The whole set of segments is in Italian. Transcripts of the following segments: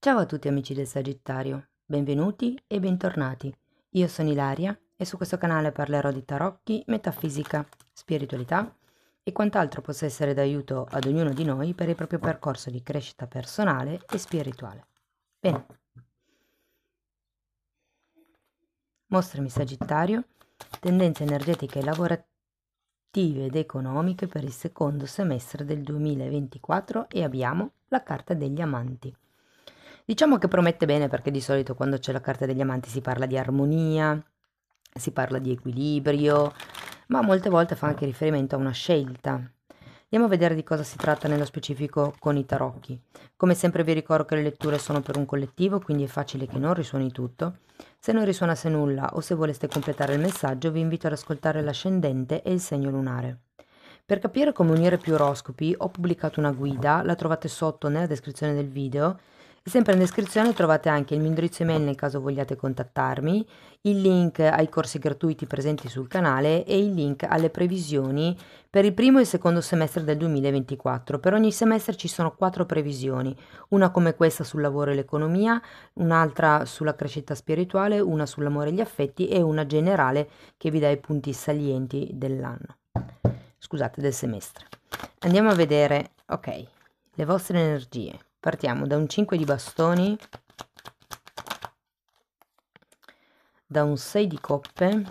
Ciao a tutti amici del Sagittario, benvenuti e bentornati. Io sono Ilaria e su questo canale parlerò di tarocchi, metafisica, spiritualità e quant'altro possa essere d'aiuto ad ognuno di noi per il proprio percorso di crescita personale e spirituale. Bene, mostrami Sagittario, tendenze energetiche lavorative ed economiche per il secondo semestre del 2024 e abbiamo la carta degli amanti. Diciamo che promette bene perché di solito quando c'è la carta degli amanti si parla di armonia, si parla di equilibrio, ma molte volte fa anche riferimento a una scelta. Andiamo a vedere di cosa si tratta nello specifico con i tarocchi. Come sempre vi ricordo che le letture sono per un collettivo, quindi è facile che non risuoni tutto. Se non risuonasse nulla o se voleste completare il messaggio, vi invito ad ascoltare l'ascendente e il segno lunare. Per capire come unire più oroscopi ho pubblicato una guida, la trovate sotto nella descrizione del video e sempre in descrizione trovate anche il mio indirizzo email nel caso vogliate contattarmi, il link ai corsi gratuiti presenti sul canale e il link alle previsioni per il primo e il secondo semestre del 2024. Per ogni semestre ci sono 4 previsioni, una come questa sul lavoro e l'economia, un'altra sulla crescita spirituale, una sull'amore e gli affetti e una generale che vi dà i punti salienti dell'anno. Scusate, del semestre. Andiamo a vedere, ok, le vostre energie. Partiamo da un 5 di bastoni, da un 6 di coppe,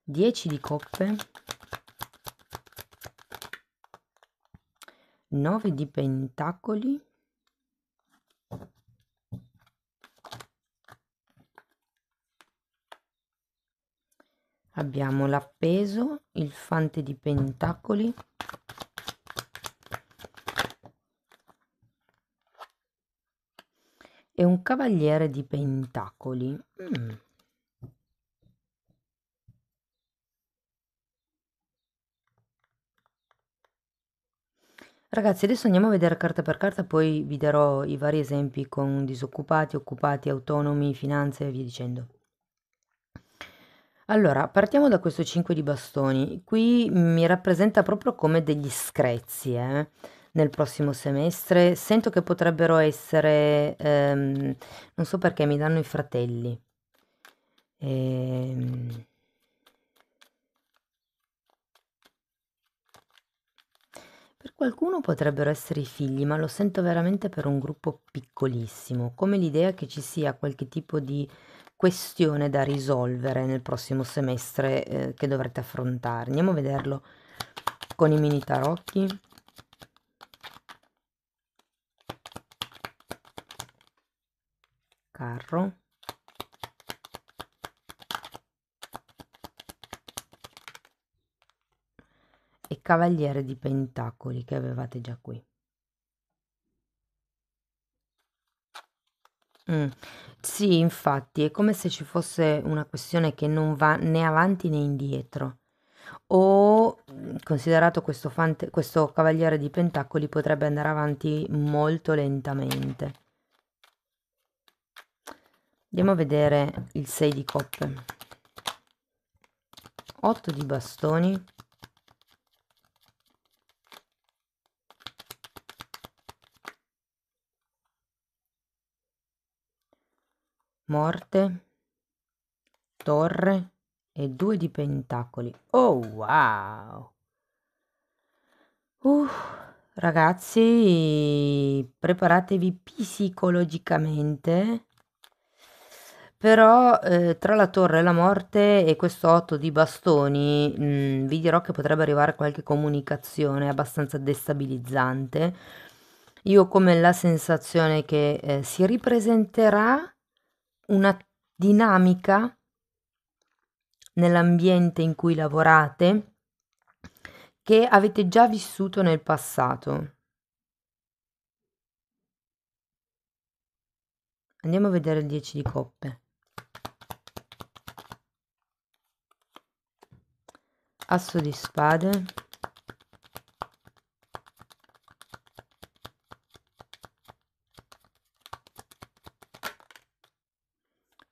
di coppe, 9 di pentacoli, abbiamo l'appeso, il fante di pentacoli e un cavaliere di pentacoli. Ragazzi, adesso andiamo a vedere carta per carta, poi vi darò i vari esempi con disoccupati, occupati, autonomi, finanze e via dicendo. Allora, partiamo da questo 5 di bastoni. Qui mi rappresenta proprio come degli screzi, nel prossimo semestre. Sento che potrebbero essere, non so perché mi danno i fratelli. Ehm, Per qualcuno potrebbero essere i figli, ma lo sento veramente per un gruppo piccolissimo, come l'idea che ci sia qualche tipo di questione da risolvere nel prossimo semestre, che dovrete affrontare. Andiamo a vederlo con i mini tarocchi. Carro e cavaliere di pentacoli che avevate già qui. Sì, infatti, è come se ci fosse una questione che non va né avanti né indietro. O, considerato questo cavaliere di pentacoli, potrebbe andare avanti molto lentamente. Andiamo a vedere il 6 di coppe. 8 di bastoni. Morte, torre e 2 di pentacoli. Oh wow! Uh, Ragazzi, preparatevi psicologicamente. Però tra la torre e la morte e questo 8 di bastoni, vi dirò che potrebbe arrivare qualche comunicazione abbastanza destabilizzante. Io ho come la sensazione che si ripresenterà una dinamica nell'ambiente in cui lavorate che avete già vissuto nel passato. Andiamo a vedere il 10 di coppe. Asso di spade.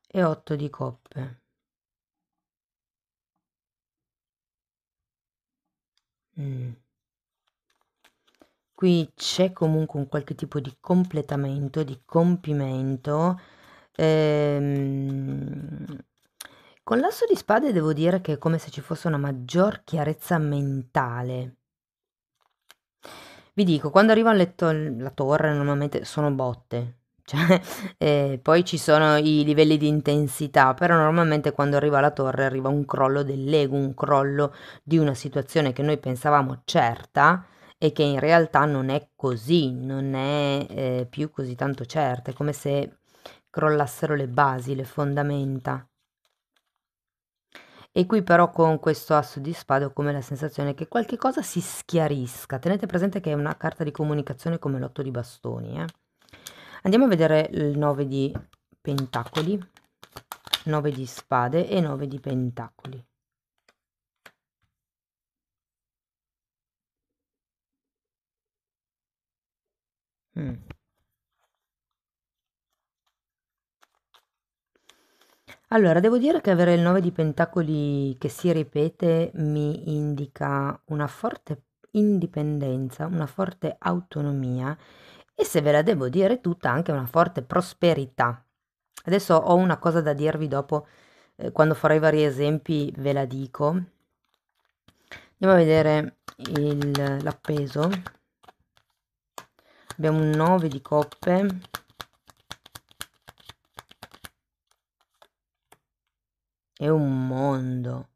E 8 di coppe. Qui c'è comunque un qualche tipo di completamento, di compimento. Con l'asso di spade devo dire che è come se ci fosse una maggior chiarezza mentale. Vi dico, quando arriva la torre normalmente sono botte, cioè, poi ci sono i livelli di intensità, però normalmente quando arriva la torre arriva un crollo dell'ego, un crollo di una situazione che noi pensavamo certa e che in realtà non è così, non è più così tanto certa, è come se crollassero le basi, le fondamenta. E qui però con questo asso di spade ho come la sensazione che qualche cosa si schiarisca. Tenete presente che è una carta di comunicazione come l'otto di bastoni. Andiamo a vedere il 9 di pentacoli, 9 di spade e 9 di pentacoli. Allora, devo dire che avere il 9 di pentacoli che si ripete mi indica una forte indipendenza, una forte autonomia e, se ve la devo dire tutta, anche una forte prosperità. Adesso ho una cosa da dirvi dopo, quando farò i vari esempi ve la dico. Andiamo a vedere l'appeso. Abbiamo un 9 di coppe. E un mondo.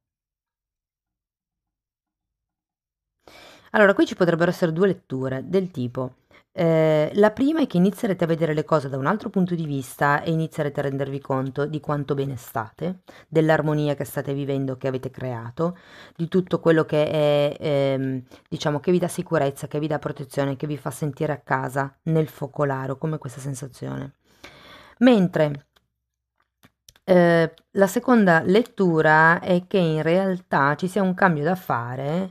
Allora, qui ci potrebbero essere due letture del tipo, la prima è che inizierete a vedere le cose da un altro punto di vista e inizierete a rendervi conto di quanto bene state, dell'armonia che state vivendo, che avete creato, di tutto quello che è, diciamo, che vi dà sicurezza, che vi dà protezione, che vi fa sentire a casa nel focolare, come questa sensazione. Mentre la seconda lettura è che in realtà ci sia un cambio da fare,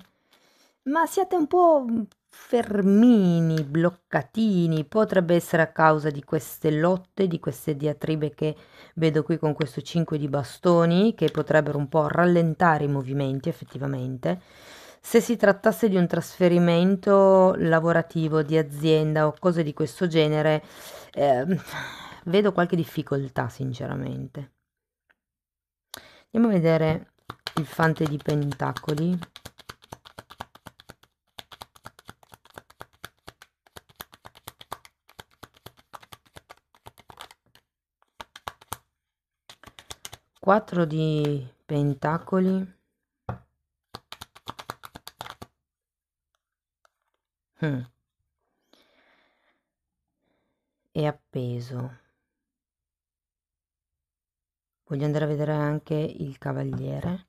ma siate un po' fermini, bloccatini. Potrebbe essere a causa di queste lotte, di queste diatribe che vedo qui con questo 5 di bastoni, che potrebbero un po' rallentare i movimenti effettivamente. Se si trattasse di un trasferimento lavorativo, di azienda o cose di questo genere, vedo qualche difficoltà sinceramente. Andiamo a vedere il fante di pentacoli. Quattro di pentacoli. E appeso. Voglio andare a vedere anche il cavaliere.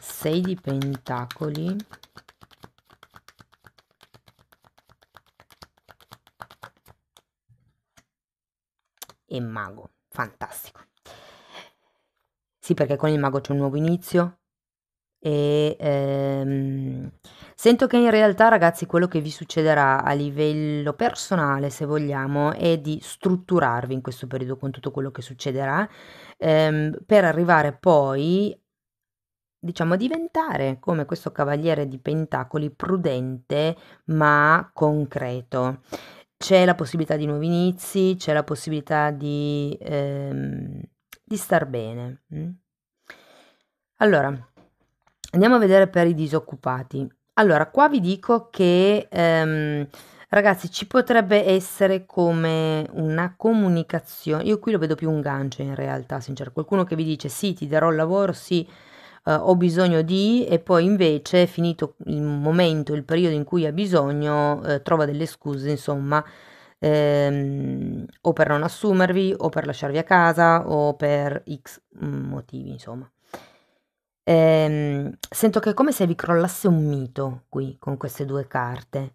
Sei di pentacoli. E mago. Fantastico. Sì, perché con il mago c'è un nuovo inizio. E sento che in realtà, ragazzi, quello che vi succederà a livello personale, se vogliamo, è di strutturarvi in questo periodo con tutto quello che succederà, per arrivare poi, diciamo, a diventare come questo cavaliere di pentacoli, prudente ma concreto. C'è la possibilità di nuovi inizi, c'è la possibilità di star bene. Allora, andiamo a vedere per i disoccupati. Allora, qua vi dico che, ragazzi, ci potrebbe essere come una comunicazione. Io qui lo vedo più un gancio in realtà, sincero. Qualcuno che vi dice sì, ti darò il lavoro, sì, ho bisogno di, e poi invece, finito il momento, il periodo in cui ha bisogno, trova delle scuse, insomma, o per non assumervi, o per lasciarvi a casa, o per X motivi, insomma. Sento che è come se vi crollasse un mito qui con queste due carte.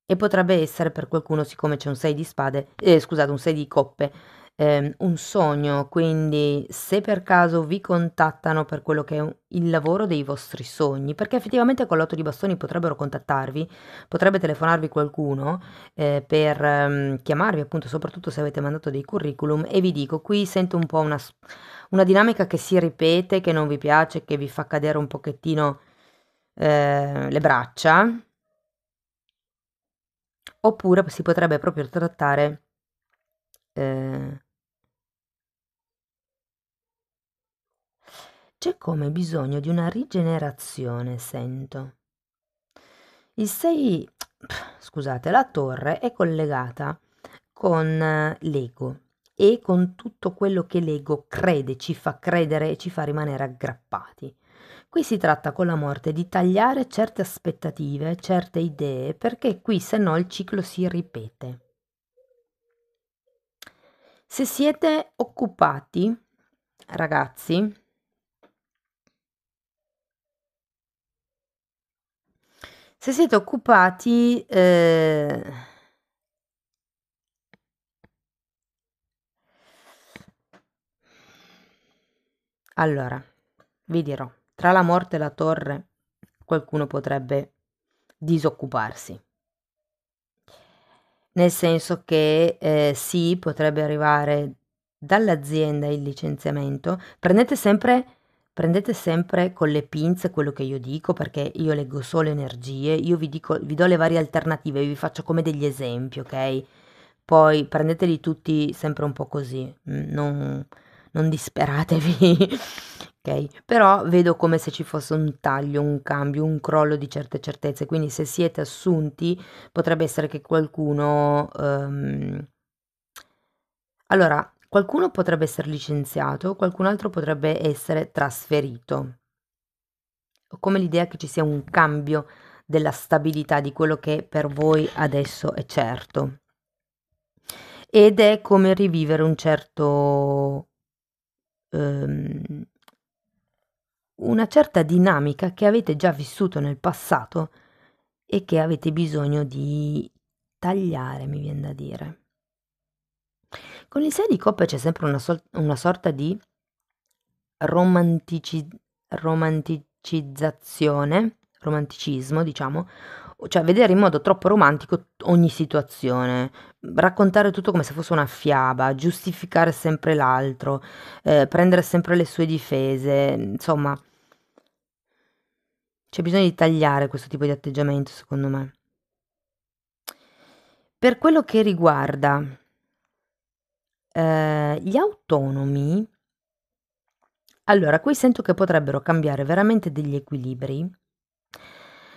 E potrebbe essere per qualcuno, siccome c'è un 6 di spade, scusate, un 6 di coppe, un sogno, quindi se per caso vi contattano per quello che è il lavoro dei vostri sogni, perché effettivamente con l'otto di bastoni potrebbero contattarvi, potrebbe telefonarvi qualcuno per chiamarvi appunto, soprattutto se avete mandato dei curriculum e vi dico, qui sento un po' una dinamica che si ripete, che non vi piace, che vi fa cadere un pochettino le braccia, oppure si potrebbe proprio trattare eh, c'è come bisogno di una rigenerazione, sento. Il 6, scusate, la torre è collegata con l'ego e con tutto quello che l'ego crede, ci fa credere e ci fa rimanere aggrappati. Qui si tratta con la morte di tagliare certe aspettative, certe idee, perché qui se no il ciclo si ripete. Se siete occupati, ragazzi, se siete occupati, allora, vi dirò, tra la morte e la torre qualcuno potrebbe disoccuparsi. Nel senso che sì, potrebbe arrivare dall'azienda il licenziamento. Prendete sempre con le pinze quello che io dico, perché io leggo solo energie, io vi dico, vi do le varie alternative, vi faccio come degli esempi, ok? Poi prendeteli tutti sempre un po' così, non disperatevi, ok? Però vedo come se ci fosse un taglio, un cambio, un crollo di certe certezze, quindi se siete assunti potrebbe essere che qualcuno... allora, qualcuno potrebbe essere licenziato, qualcun altro potrebbe essere trasferito. Ho come l'idea che ci sia un cambio della stabilità di quello che per voi adesso è certo. Ed è come rivivere un certo, una certa dinamica che avete già vissuto nel passato e che avete bisogno di tagliare, mi viene da dire. Con il 6 di coppe c'è sempre una sorta di romantici romanticizzazione, romanticismo diciamo, cioè vedere in modo troppo romantico ogni situazione, raccontare tutto come se fosse una fiaba, giustificare sempre l'altro, prendere sempre le sue difese, insomma, c'è bisogno di tagliare questo tipo di atteggiamento, secondo me. Per quello che riguarda gli autonomi, allora, qui sento che potrebbero cambiare veramente degli equilibri,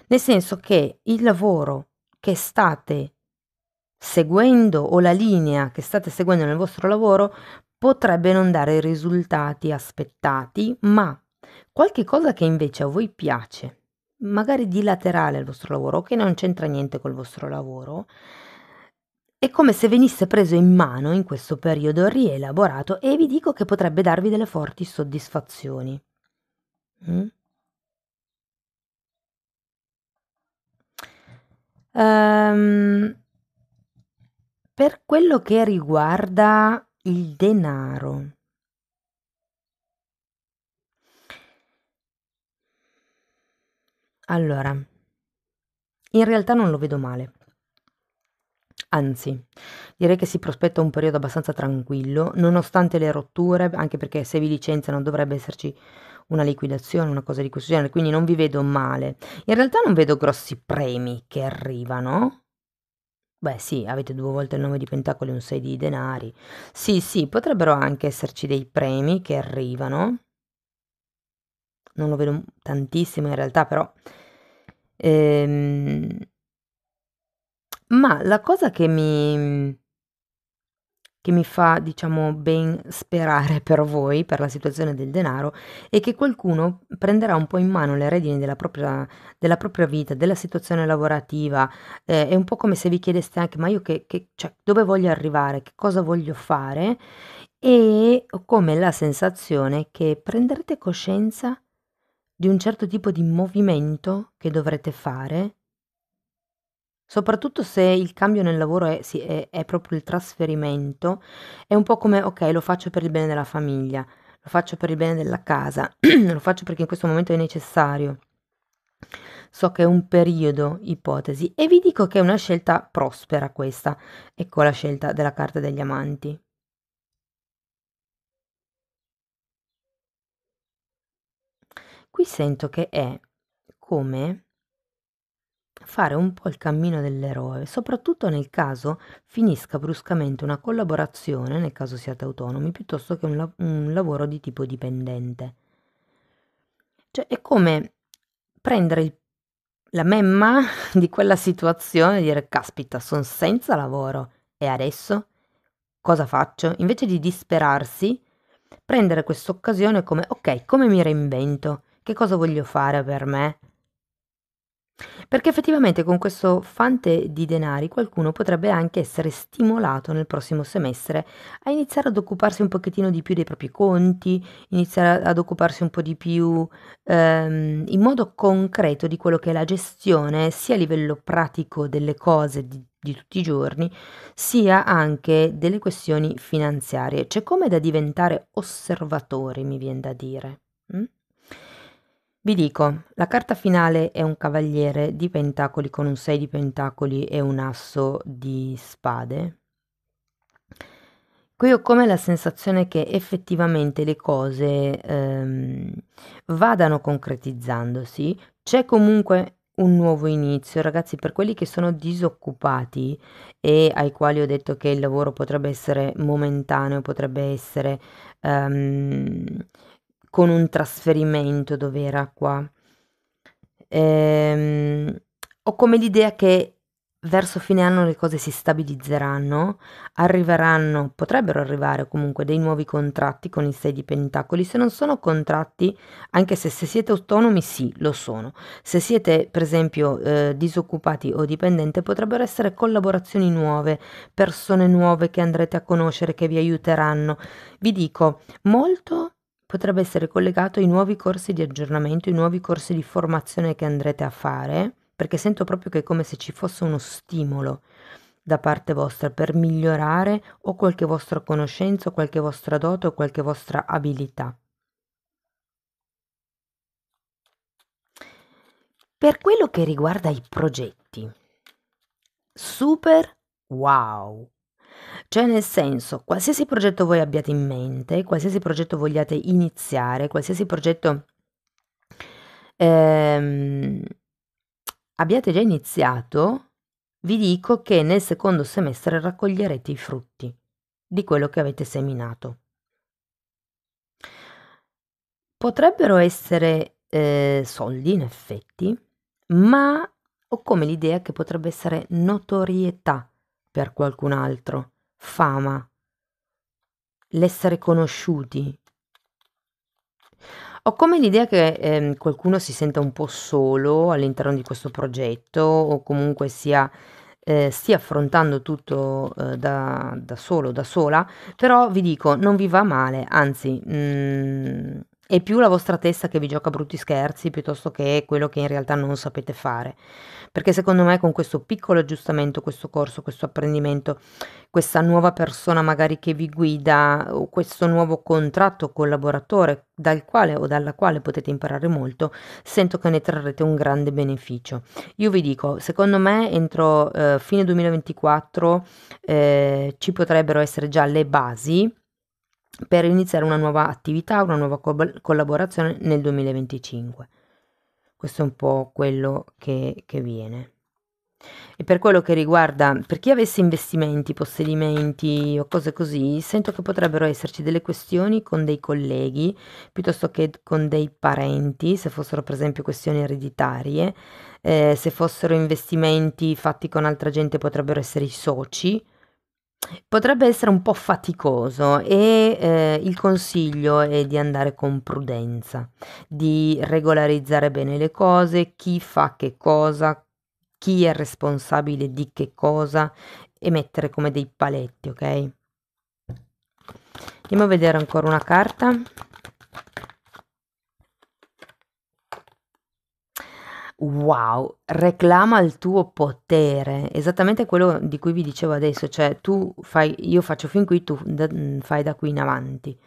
nel senso che il lavoro che state seguendo o la linea che state seguendo nel vostro lavoro potrebbe non dare i risultati aspettati, ma qualche cosa che invece a voi piace, magari di laterale al vostro lavoro, o che non c'entra niente col vostro lavoro, è come se venisse preso in mano in questo periodo, rielaborato e vi dico che potrebbe darvi delle forti soddisfazioni. Mm? Ehm, per quello che riguarda il denaro, allora, in realtà non lo vedo male. Anzi, direi che si prospetta un periodo abbastanza tranquillo, nonostante le rotture, anche perché se vi licenziano dovrebbe esserci una liquidazione, una cosa di questo genere, quindi non vi vedo male. In realtà non vedo grossi premi che arrivano. Beh, sì, avete due volte il nome di Pentacoli e un 6 di denari. Sì, sì, potrebbero anche esserci dei premi che arrivano. Non lo vedo tantissimo in realtà, però... ehm, ma la cosa che mi fa, diciamo, ben sperare per voi, per la situazione del denaro, è che qualcuno prenderà un po' in mano le redini della propria vita, della situazione lavorativa. È un po' come se vi chiedeste anche, ma io cioè, dove voglio arrivare, che cosa voglio fare? E ho come la sensazione che prenderete coscienza di un certo tipo di movimento che dovrete fare soprattutto se il cambio nel lavoro è proprio il trasferimento, è un po' come, ok, lo faccio per il bene della famiglia, lo faccio per il bene della casa, lo faccio perché in questo momento è necessario. So che è un periodo, ipotesi, e vi dico che è una scelta prospera questa. Ecco la scelta della carta degli amanti. Qui sento che è come fare un po' il cammino dell'eroe, soprattutto nel caso finisca bruscamente una collaborazione, nel caso siate autonomi, piuttosto che un lavoro di tipo dipendente. Cioè è come prendere la memma di quella situazione e dire: caspita, sono senza lavoro e adesso cosa faccio? Invece di disperarsi, prendere questa occasione come: ok, come mi reinvento? Che cosa voglio fare per me? Perché effettivamente con questo fante di denari qualcuno potrebbe anche essere stimolato nel prossimo semestre a iniziare ad occuparsi un pochettino di più dei propri conti, iniziare ad occuparsi un po' di più in modo concreto di quello che è la gestione sia a livello pratico delle cose di tutti i giorni, sia anche delle questioni finanziarie. C'è come da diventare osservatori, mi viene da dire. Mm? Vi dico, la carta finale è un cavaliere di pentacoli con un 6 di pentacoli e un asso di spade. Qui ho come la sensazione che effettivamente le cose vadano concretizzandosi. C'è comunque un nuovo inizio, ragazzi, per quelli che sono disoccupati e ai quali ho detto che il lavoro potrebbe essere momentaneo, potrebbe essere ehm, con un trasferimento dove era qua. Ehm, Ho come l'idea che verso fine anno le cose si stabilizzeranno, arriveranno, potrebbero arrivare comunque dei nuovi contratti con il 6 di pentacoli. Se non sono contratti, anche se siete autonomi, sì, lo sono. Se siete, per esempio, disoccupati o dipendenti, potrebbero essere collaborazioni nuove, persone nuove che andrete a conoscere, che vi aiuteranno. Vi dico, molto potrebbe essere collegato ai nuovi corsi di aggiornamento, ai nuovi corsi di formazione che andrete a fare, perché sento proprio che è come se ci fosse uno stimolo da parte vostra per migliorare o qualche vostra conoscenza, o qualche vostra dote o qualche vostra abilità. Per quello che riguarda i progetti, super wow! Cioè nel senso, qualsiasi progetto voi abbiate in mente, qualsiasi progetto vogliate iniziare, qualsiasi progetto ehm, abbiate già iniziato, vi dico che nel secondo semestre raccoglierete i frutti di quello che avete seminato. Potrebbero essere soldi, in effetti, ma ho come l'idea che potrebbe essere notorietà per qualcun altro, fama, l'essere conosciuti. Ho come l'idea che qualcuno si senta un po' solo all'interno di questo progetto o comunque stia affrontando tutto da solo, da sola, però vi dico, non vi va male, anzi, è più la vostra testa che vi gioca brutti scherzi piuttosto che quello che in realtà non sapete fare. Perché secondo me con questo piccolo aggiustamento, questo corso, questo apprendimento, questa nuova persona magari che vi guida o questo nuovo contratto collaboratore dal quale o dalla quale potete imparare molto, sento che ne trarrete un grande beneficio. Io vi dico, secondo me entro fine 2024 ci potrebbero essere già le basi per iniziare una nuova attività, una nuova collaborazione nel 2025. Questo è un po' quello che viene. E per quello che riguarda, per chi avesse investimenti, possedimenti o cose così, sento che potrebbero esserci delle questioni con dei colleghi piuttosto che con dei parenti, se fossero per esempio questioni ereditarie, se fossero investimenti fatti con altra gente potrebbero essere i soci. Potrebbe essere un po' faticoso e il consiglio è di andare con prudenza, di regolarizzare bene le cose, chi fa che cosa, chi è responsabile di che cosa e mettere come dei paletti, ok? Andiamo a vedere ancora una carta. Wow, reclama il tuo potere, esattamente quello di cui vi dicevo adesso, cioè tu fai, io faccio fin qui, tu fai da qui in avanti.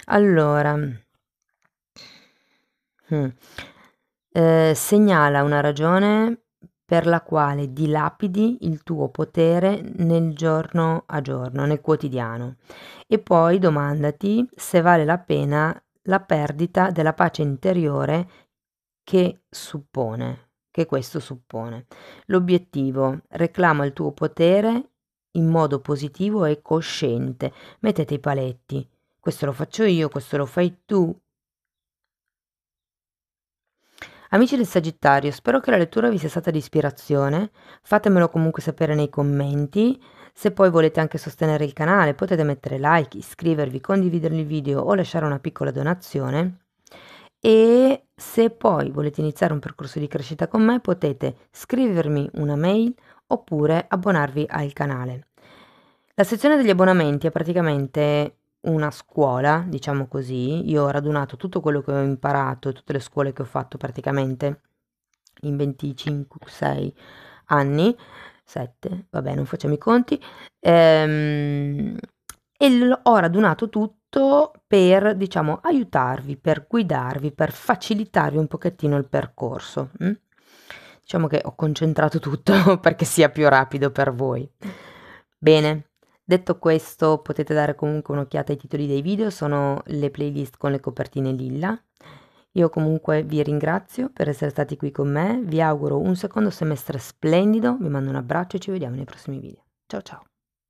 Allora, mm, segnala una ragione per la quale dilapidi il tuo potere nel giorno a giorno, nel quotidiano, e poi domandati se vale la pena la perdita della pace interiore che questo suppone. L'obiettivo: reclama il tuo potere in modo positivo e cosciente. Mettete i paletti. Questo lo faccio io, questo lo fai tu. Amici del Sagittario, spero che la lettura vi sia stata di ispirazione. Fatemelo comunque sapere nei commenti. Se poi volete anche sostenere il canale, potete mettere like, iscrivervi, condividere il video o lasciare una piccola donazione. E se poi volete iniziare un percorso di crescita con me, potete scrivermi una mail oppure abbonarvi al canale. La sezione degli abbonamenti è praticamente una scuola, diciamo così. Io ho radunato tutto quello che ho imparato, tutte le scuole che ho fatto praticamente in 25, 6 anni, 7, vabbè, non facciamo i conti, e ho radunato tutto per, diciamo, aiutarvi, per guidarvi, per facilitarvi un pochettino il percorso. Diciamo che ho concentrato tutto perché sia più rapido per voi. Bene, detto questo, potete dare comunque un'occhiata ai titoli dei video, sono le playlist con le copertine lilla. Io comunque vi ringrazio per essere stati qui con me, vi auguro un secondo semestre splendido, vi mando un abbraccio e ci vediamo nei prossimi video. Ciao ciao!